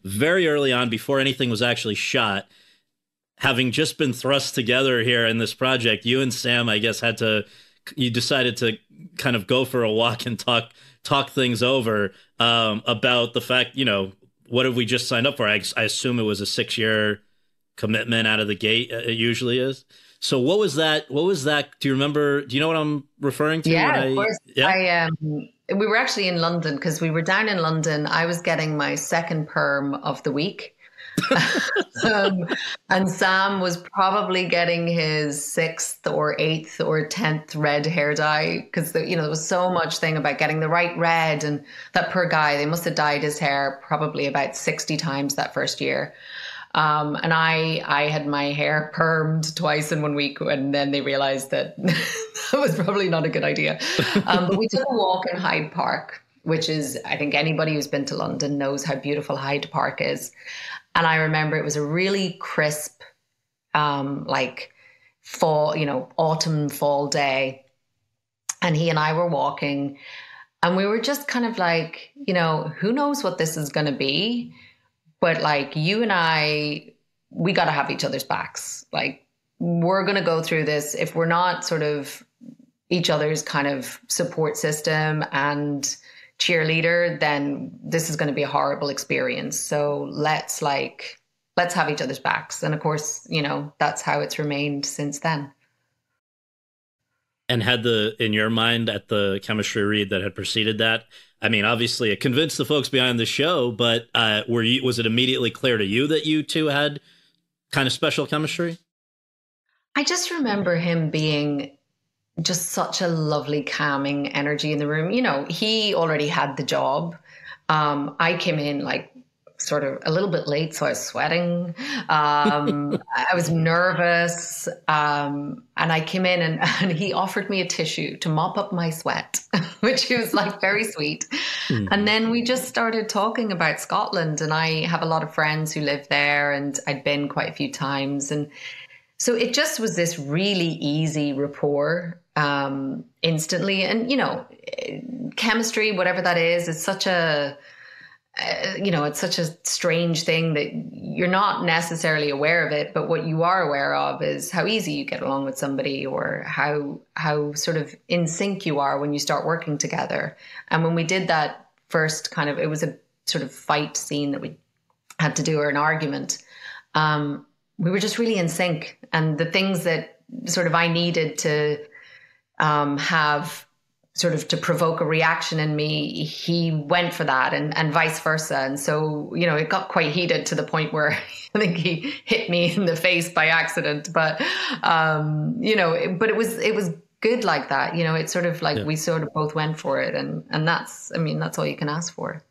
very early on, before anything was actually shot, having just been thrust together here in this project, you and Sam, I guess, you decided to kind of go for a walk and talk things over about the fact, what have we just signed up for? I assume it was a 6-year commitment out of the gate. It usually is. So what was that? Do you remember? Do you know what I'm referring to? Yeah, of course. Yeah. We were actually in London because we were down in London. I was getting my second perm of the week. And Sam was probably getting his 6th or 8th or 10th red hair dye because there was so much thing about getting the right red, and that poor guy, they must have dyed his hair probably about 60 times that first year. And I had my hair permed twice in 1 week, and then they realized that that was probably not a good idea. But we took a walk in Hyde Park, which is, I think anybody who's been to London knows how beautiful Hyde Park is. And I remember it was a really crisp, like fall, autumn, fall day. And he and I were walking, and we were just kind of like, who knows what this is going to be? But like you and I, we got to have each other's backs. Like, we're going to go through this. If we're not sort of each other's kind of support system and cheerleader, then this is going to be a horrible experience. So let's have each other's backs. And of course, that's how it's remained since then. And in your mind, at the chemistry read that had preceded that, I mean, obviously it convinced the folks behind the show, but was it immediately clear to you that you two had kind of special chemistry? I just remember him being just such a lovely, calming energy in the room. He already had the job. I came in like sort of a little bit late, so I was sweating. I was nervous. And I came in and he offered me a tissue to mop up my sweat, which he was like very sweet. Mm. And then we just started talking about Scotland, and I have a lot of friends who live there, and I'd been quite a few times. And so it just was this really easy rapport instantly. And, chemistry, whatever that is such a, it's such a strange thing that you're not necessarily aware of it, but what you are aware of is how easy you get along with somebody, or how sort of in sync you are when you start working together. And when we did that first it was a sort of fight scene that we had to do, or an argument, we were just really in sync. And the things that sort of I needed to have sort of to provoke a reaction in me, he went for that, and vice versa. And so, it got quite heated to the point where I think he hit me in the face by accident. But, but it was good like that. It's sort of like we sort of both went for it. And that's all you can ask for.